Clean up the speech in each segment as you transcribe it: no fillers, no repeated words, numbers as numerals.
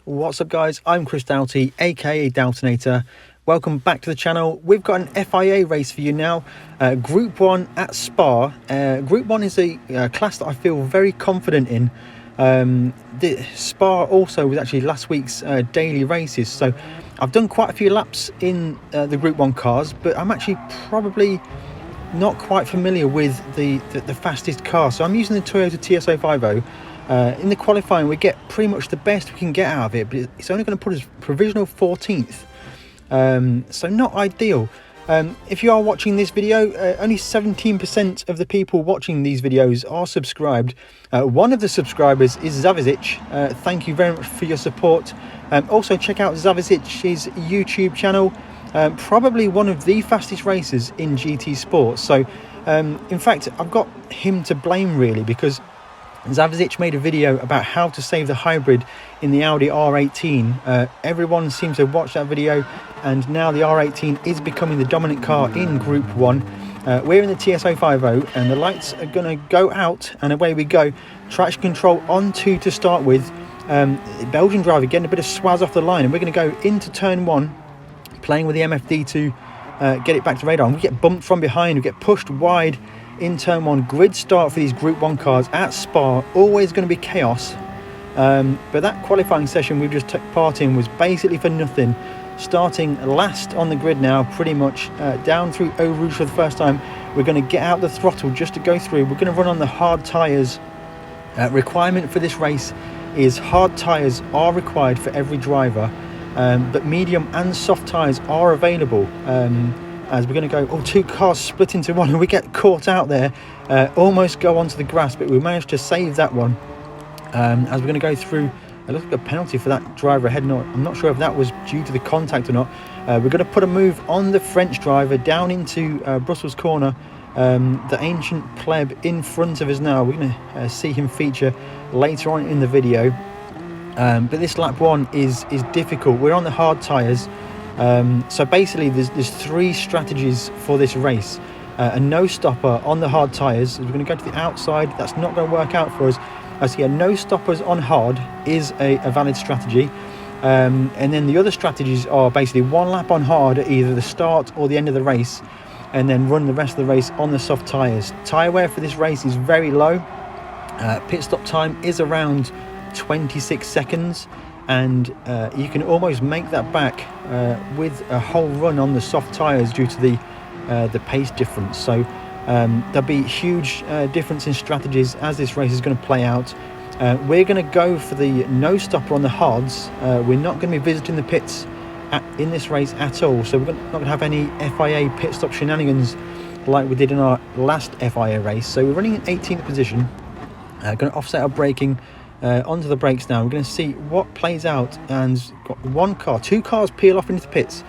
What's up guys, I'm Chris Doughty, aka Doughtinator. Welcome back to the channel. We've got an FIA race for you now, Group 1 at Spa. Group 1 is a class that I feel very confident in. The Spa also was actually last week's daily races, so I've done quite a few laps in the Group 1 cars, but I'm actually probably not quite familiar with the fastest car. So I'm using the Toyota TS050. In the qualifying we get pretty much the best we can get out of it, but it's only going to put us provisional 14th, so not ideal. If you are watching this video, only 17% of the people watching these videos are subscribed. One of the subscribers is Zavizic. Thank you very much for your support. Also check out Zavizic's YouTube channel. Probably one of the fastest racers in GT Sports. So in fact I've got him to blame really, because Zavizic made a video about how to save the hybrid in the Audi R18. Everyone seems to watch that video, and now the R18 is becoming the dominant car in Group 1. We're in the TS050 and the lights are going to go out and away we go. Traction control on 2 to start with. Belgian driver getting a bit of swaz off the line, and we're going to go into turn 1 playing with the MFD to get it back to radar, and we get bumped from behind, we get pushed wide in turn 1. Grid start for these Group 1 cars at Spa, always going to be chaos. But that qualifying session we just took part in was basically for nothing. Starting last on the grid now, pretty much down through Eau Rouge for the first time. We're going to get out the throttle just to go through. We're going to run on the hard tyres. Requirement for this race is hard tyres are required for every driver, but medium and soft tyres are available. As we're going to go, 2 cars split into one, and we get caught out there, almost go onto the grass, but we managed to save that one. As we're going to go through, a little bit of penalty for that driver ahead. I'm not sure if that was due to the contact or not. We're going to put a move on the French driver down into Brussels corner. The ancient pleb in front of us now. We're going to see him feature later on in the video. But this lap 1 is difficult. We're on the hard tyres. So basically there's 3 strategies for this race. A no stopper on the hard tyres. We're going to go to the outside. That's not going to work out for us. So yeah, no stoppers on hard is a valid strategy. And then the other strategies are basically 1 lap on hard at either the start or the end of the race, and then run the rest of the race on the soft tyres. Tyre wear for this race is very low. Pit stop time is around 26 seconds. And you can almost make that back with a whole run on the soft tyres due to the pace difference. So there'll be huge difference in strategies as this race is going to play out. We're going to go for the no stopper on the hards. We're not going to be visiting the pits in this race at all, so we're not going to have any FIA pit stop shenanigans like we did in our last FIA race. So we're running in 18th position, going to offset our braking onto the brakes now. We're going to see what plays out, and got 2 cars peel off into the pits.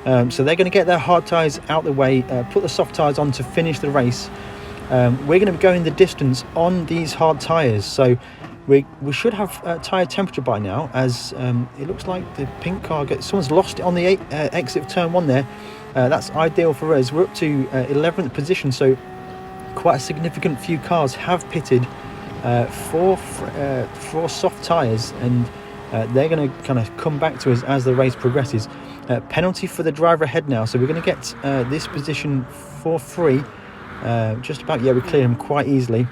So they're going to get their hard tyres out the way, put the soft tyres on to finish the race. We're going to be going the distance on these hard tyres, so we should have tyre temperature by now, as it looks like the pink car someone's lost it on the exit of turn 1 there. That's ideal for us. We're up to 11th position, so quite a significant few cars have pitted for soft tyres, and they're going to kind of come back to us as the race progresses. Penalty for the driver ahead now, so we're going to get this position for free. Just about, yeah, we cleared him quite easily.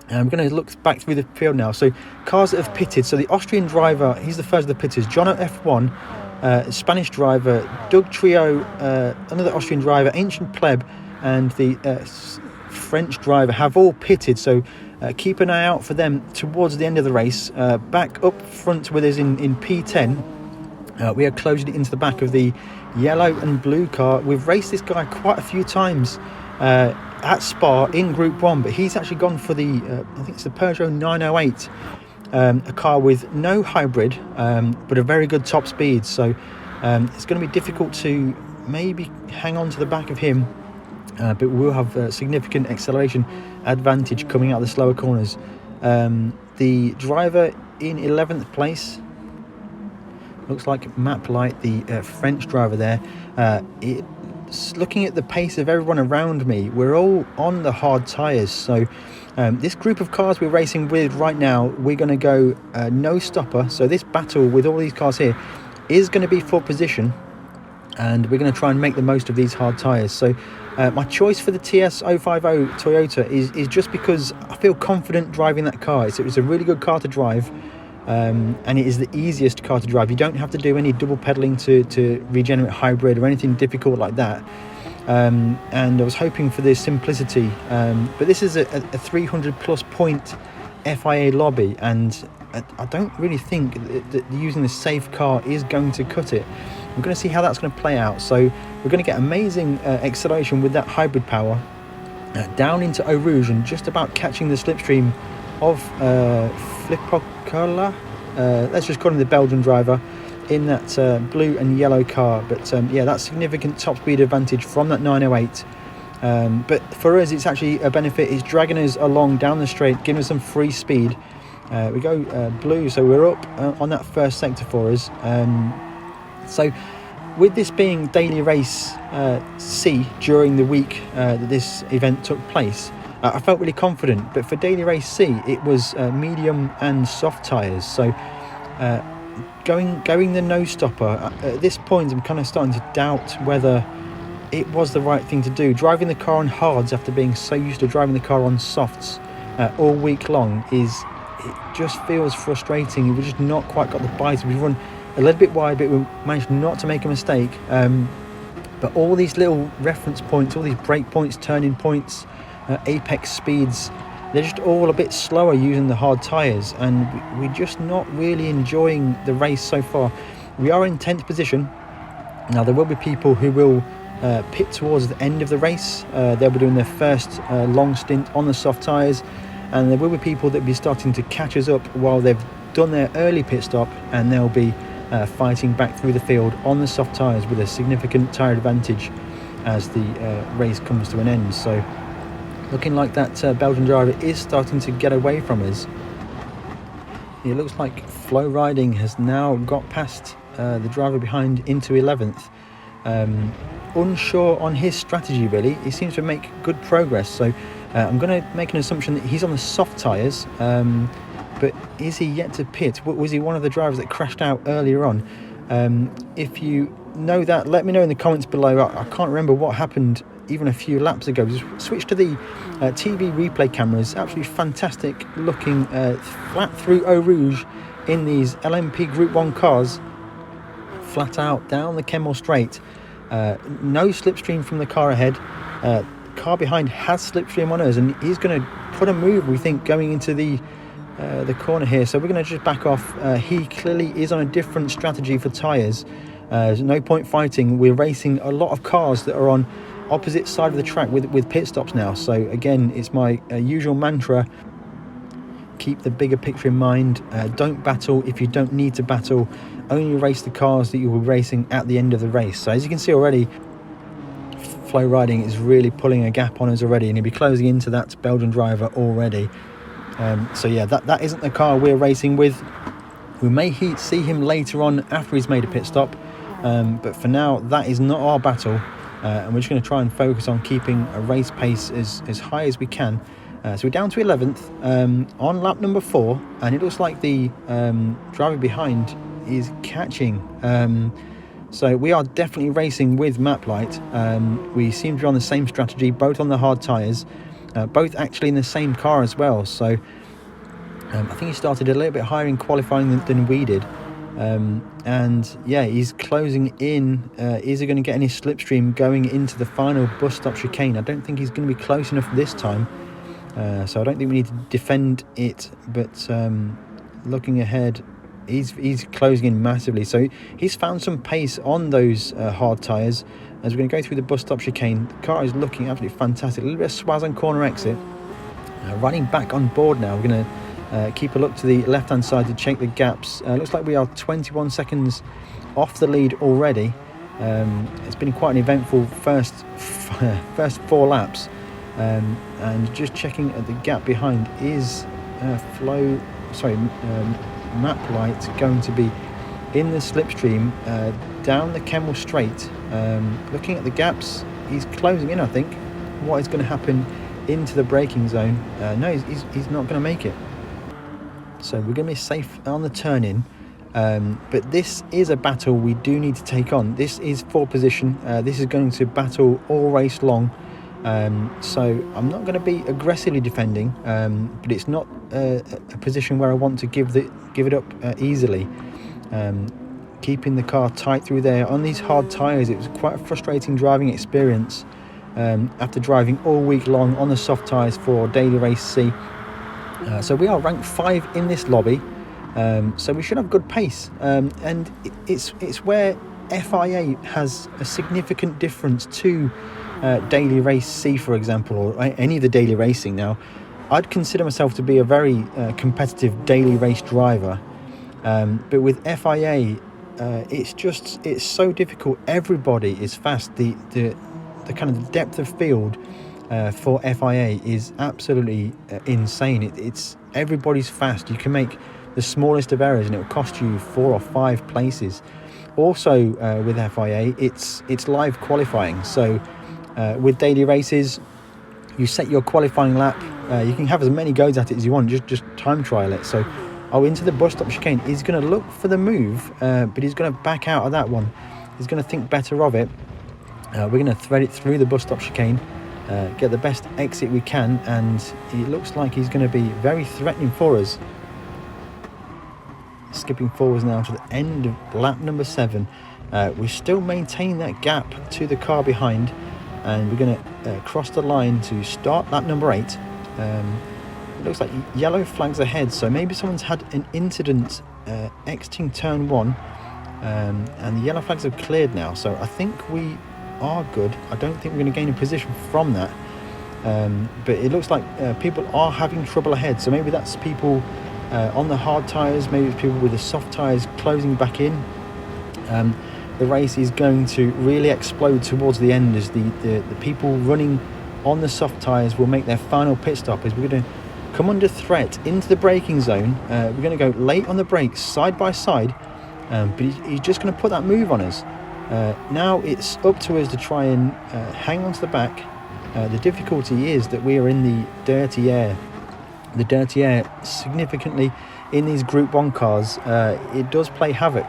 And I'm going to look back through the field now. So cars that have pitted. So the Austrian driver, he's the first of the pitters. Jono F1, Spanish driver, Doug Trio, another Austrian driver, Ancient Pleb, and the French driver have all pitted. So keep an eye out for them towards the end of the race. Back up front with us in P10, we are closing it into the back of the yellow and blue car. We've raced this guy quite a few times at Spa in Group 1, but he's actually gone for the I think it's the Peugeot 908, a car with no hybrid, but a very good top speed. So it's going to be difficult to maybe hang on to the back of him, but we'll have significant acceleration advantage coming out of the slower corners. The driver in 11th place looks like Map Light, the French driver there. Looking at the pace of everyone around me, we're all on the hard tyres, so This group of cars we're racing with right now, we're going to go no stopper. So this battle with all these cars here is going to be for position, and we're going to try and make the most of these hard tyres. So my choice for the TS050 Toyota is just because I feel confident driving that car. It's a really good car to drive, and it is the easiest car to drive. You don't have to do any double pedalling to regenerate hybrid or anything difficult like that. And I was hoping for this simplicity, but this is a 300 plus point FIA lobby, and I don't really think that using the safe car is going to cut it. We're going to see how that's going to play out. So we're going to get amazing acceleration with that hybrid power down into Eau Rouge, and just about catching the slipstream of Flipocola, let's just call him the Belgian driver, in that blue and yellow car. But yeah, that's significant top speed advantage from that 908. But for us, it's actually a benefit. It's dragging us along down the straight, giving us some free speed. We go blue, so we're up on that first sector for us. So with this being daily race C during the week that this event took place, I felt really confident. But for daily race C, it was medium and soft tyres. So going the no stopper, at this point I'm kind of starting to doubt whether it was the right thing to do. Driving the car on hards after being so used to driving the car on softs all week long, it just feels frustrating. We've just not quite got the bite. We've run a little bit wide, but we managed not to make a mistake. But all these little reference points, all these brake points, turning points, apex speeds, they're just all a bit slower using the hard tyres, and we're just not really enjoying the race so far. We are in 10th position. Now there will be people who will pit towards the end of the race. They'll be doing their first long stint on the soft tyres, and there will be people that will be starting to catch us up while they've done their early pit stop, and they'll be fighting back through the field on the soft tyres with a significant tyre advantage as the race comes to an end. So looking like that Belgian driver is starting to get away from us. It looks like Flow Riding has now got past the driver behind into 11th. Unsure on his strategy really. He seems to make good progress, so I'm going to make an assumption that he's on the soft tyres, but is he yet to pit? Was he one of the drivers that crashed out earlier on? If you know that, let me know in the comments below. I can't remember what happened even a few laps ago. Just switch to the TV replay cameras. Absolutely fantastic looking flat through Eau Rouge in these LMP Group 1 cars, flat out down the Kemmel Straight. No slipstream from the car ahead. Car behind has slipstream on us, and he's going to put a move, we think, going into the corner here. So we're going to just back off. He clearly is on a different strategy for tyres. There's no point fighting. We're racing a lot of cars that are on opposite side of the track with pit stops now. So again, it's my usual mantra: keep the bigger picture in mind. Don't battle if you don't need to battle. Only race the cars that you will be racing at the end of the race. So as you can see already, Flow Riding is really pulling a gap on us already, and he'll be closing into that Belgian driver already. So yeah, that isn't the car we're racing with. We may see him later on after he's made a pit stop, but for now that is not our battle, and we're just going to try and focus on keeping a race pace as high as we can. So we're down to 11th on lap number 4, and it looks like the driver behind is catching. So we are definitely racing with Map Light. We seem to be on the same strategy, both on the hard tyres, both actually in the same car as well. So I think he started a little bit higher in qualifying than we did. And yeah, he's closing in. Is he going to get any slipstream going into the final bus stop chicane? I don't think he's going to be close enough this time. So I don't think we need to defend it, but looking ahead, he's closing in massively. So he's found some pace on those hard tyres as we're going to go through the bus stop chicane. The car is looking absolutely fantastic. A little bit of swaz on corner exit. Running back on board now. We're going to keep a look to the left hand side to check the gaps. Looks like we are 21 seconds off the lead already. It's been quite an eventful first 4 laps. And just checking at the gap behind, is Map Light going to be in the slipstream down the Kemmel Straight? Looking at the gaps, he's closing in. I think what is going to happen into the braking zone. No, he's not going to make it. So we're going to be safe on the turn in. But this is a battle we do need to take on. This is for position. This is going to battle all race long. So I'm not going to be aggressively defending, but it's not a position where I want to give it up easily. Keeping the car tight through there on these hard tyres. It was quite a frustrating driving experience after driving all week long on the soft tyres for Daily Race C. So we are ranked 5 in this lobby, so we should have good pace, and it's where FIA has a significant difference to Daily Race C, for example, or any of the daily racing. Now, I'd consider myself to be a very competitive daily race driver, but with FIA, it's so difficult. Everybody is fast. The kind of depth of field for FIA is absolutely insane. It's everybody's fast. You can make the smallest of errors and it will cost you 4 or 5 places. Also with FIA, it's live qualifying. So with daily races, you set your qualifying lap. You can have as many goes at it as you want. Just time trial it. So into the bus stop chicane. He's going to look for the move, but he's going to back out of that one. He's going to think better of it. We're going to thread it through the bus stop chicane, get the best exit we can, and it looks like he's going to be very threatening for us. Skipping forwards now to the end of lap number 7. We still maintain that gap to the car behind, and we're going to cross the line to start lap number 8. It looks like yellow flags ahead, so maybe someone's had an incident exiting turn 1, and the yellow flags have cleared now, so I think we are good. I don't think we're going to gain a position from that, but it looks like people are having trouble ahead, so maybe that's people on the hard tyres, maybe it's people with the soft tyres closing back in. The race is going to really explode towards the end as the people running on the soft tyres will make their final pit stop, as we're going to come under threat into the braking zone. We're going to go late on the brakes, side by side, but he's just going to put that move on us. Now it's up to us to try and hang on to the back. The difficulty is that we are in the dirty air. The dirty air significantly in these Group 1 cars, it does play havoc.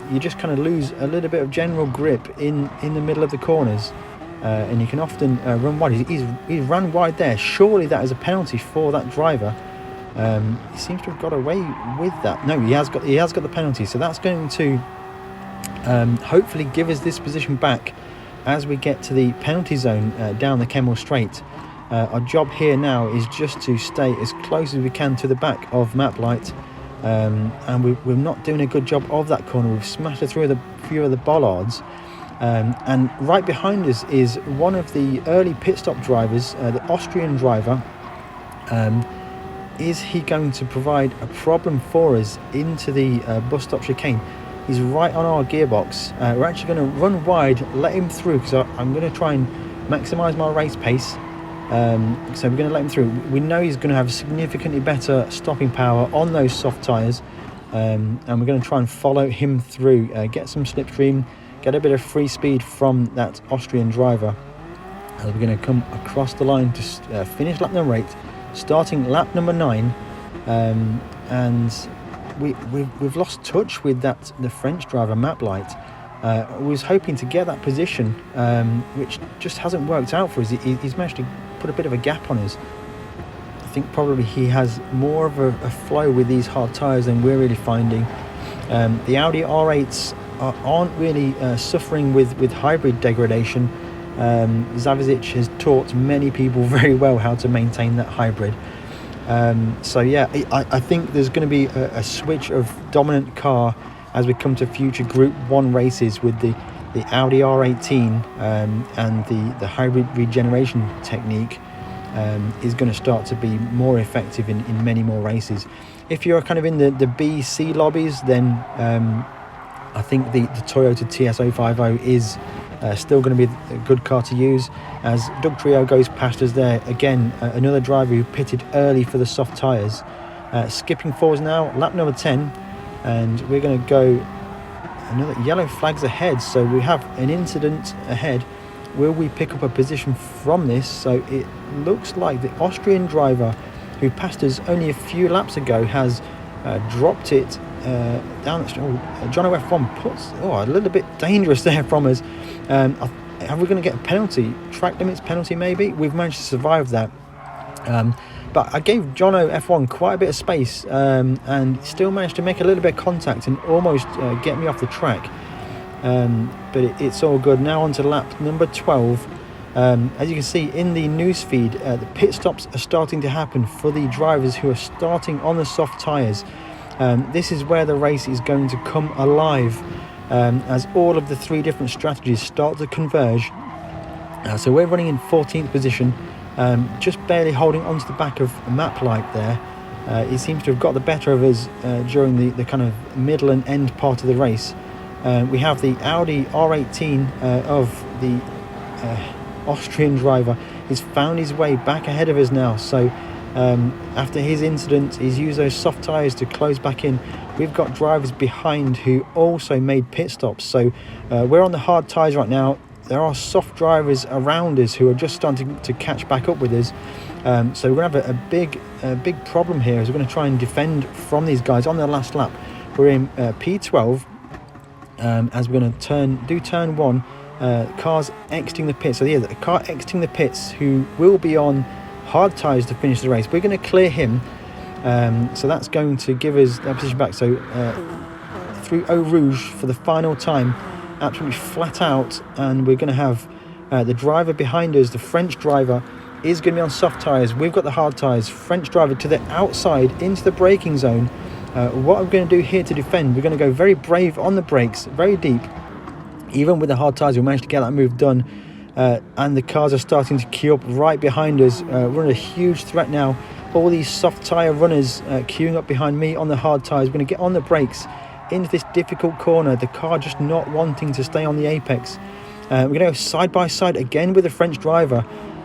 You just kind of lose a little bit of general grip in the middle of the corners, and you can often run wide. He's ran wide there. Surely that is a penalty for that driver. He seems to have got away with that. No, he has got the penalty, so that's going to hopefully give us this position back as we get to the penalty zone down the Kemmel Straight. Our job here now is just to stay as close as we can to the back of Map Light, and we're not doing a good job of that corner. We've smashed through a few of the bollards, and right behind us is one of the early pit stop drivers, the Austrian driver. Is he going to provide a problem for us into the bus stop chicane? He's right on our gearbox. We're actually going to run wide, let him through, because I'm going to try and maximise my race pace. So we're going to let him through. We know he's going to have significantly better stopping power on those soft tyres, and we're going to try and follow him through, get some slipstream, get a bit of free speed from that Austrian driver. We're going to come across the line to finish lap number 8, starting lap number 9, and we've lost touch with the French driver Map Light. Was hoping to get that position, which just hasn't worked out for us. He's managed to put a bit of a gap on us. I think probably he has more of a flow with these hard tyres than we're really finding. The Audi R8s aren't really suffering with hybrid degradation. Zavizic has taught many people very well how to maintain that hybrid. So yeah, I think there's going to be a switch of dominant car as we come to future Group 1 races with the Audi R18, and the hybrid regeneration technique is going to start to be more effective in many more races. If you're kind of in the B, C lobbies, then I think the Toyota TS050 is still going to be a good car to use. As Doug Trio goes past us there, again, another driver who pitted early for the soft tyres. Skipping forwards now, lap number 10, and we're going to go another yellow flags ahead, so we have an incident ahead. will we pick up a position from this? So it looks like the Austrian driver who passed us only a few laps ago has dropped it down. Jono F1 puts a little bit dangerous there from us. Are we going to get a penalty? Track limits penalty maybe? We've managed to survive that. But I gave Jono F1 quite a bit of space and still managed to make a little bit of contact and almost get me off the track. But it's all good. Now on to lap number 12. As you can see in the news feed, the pit stops are starting to happen for the drivers who are starting on the soft tyres. This is where the race is going to come alive, as all of the 3 different strategies start to converge. So we're running in 14th position, just barely holding onto the back of Map Light there. He seems to have got the better of us during the kind of middle and end part of the race. We have the Audi R18 of the Austrian driver. He's found his way back ahead of us now. So after his incident, he's used those soft tyres to close back in. We've got drivers behind who also made pit stops. So we're on the hard tyres right now. There are soft drivers around us who are just starting to catch back up with us. So we're going to have a big problem here, as we're going to try and defend from these guys on the last lap. We're in P12. As we're going to do turn 1, cars exiting the pits. So yeah, the car exiting the pits who will be on hard tyres to finish the race. We're going to clear him, so that's going to give us that position back. So through Eau Rouge for the final time, absolutely flat out, and we're going to have the driver behind us, the French driver, is going to be on soft tyres. We've got the hard tyres. French driver to the outside into the braking zone. What I'm going to do here to defend, we're going to go very brave on the brakes, very deep. Even with the hard tyres, we managed to get that move done. And the cars are starting to queue up right behind us. We're under a huge threat now. All these soft tyre runners queuing up behind me on the hard tyres. We're going to get on the brakes into this difficult corner. The car just not wanting to stay on the apex. We're going to go side by side again with the French driver.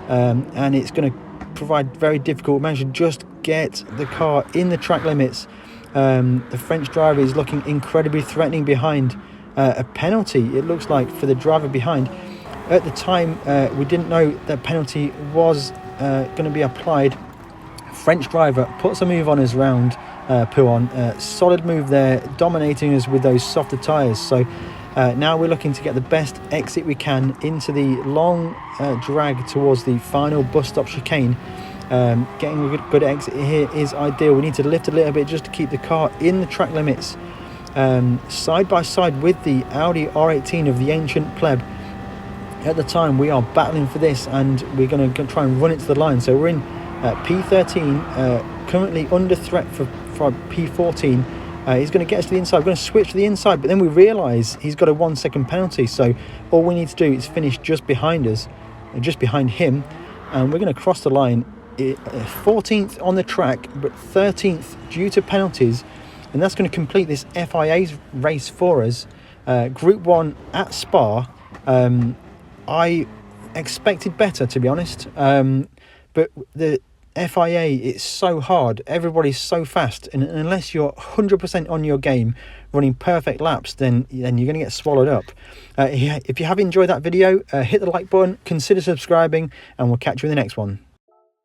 And it's going to provide very difficult. We managed to just get the car in the track limits. The French driver is looking incredibly threatening behind. A penalty, it looks like, for the driver behind. At the time, we didn't know that penalty was going to be applied. French driver puts a move on us round Pouon. Solid move there, dominating us with those softer tyres. So now we're looking to get the best exit we can into the long drag towards the final bus stop chicane. Getting a good exit here is ideal. We need to lift a little bit just to keep the car in the track limits. Side by side with the Audi R18 of the ancient pleb. At the time, we are battling for this, and we're going to try and run it to the line. So we're in P13, currently under threat for P14. He's going to get us to the inside. We're going to switch to the inside, but then we realise he's got a 1 second penalty. So all we need to do is finish just behind us, just behind him, and we're going to cross the line. 14th on the track, but 13th due to penalties. And that's going to complete this FIA race for us. Group 1 at Spa. I expected better, to be honest. But the FIA, it's so hard. Everybody's so fast. And unless you're 100% on your game, running perfect laps, then you're going to get swallowed up. If you have enjoyed that video, hit the like button, consider subscribing, and we'll catch you in the next one.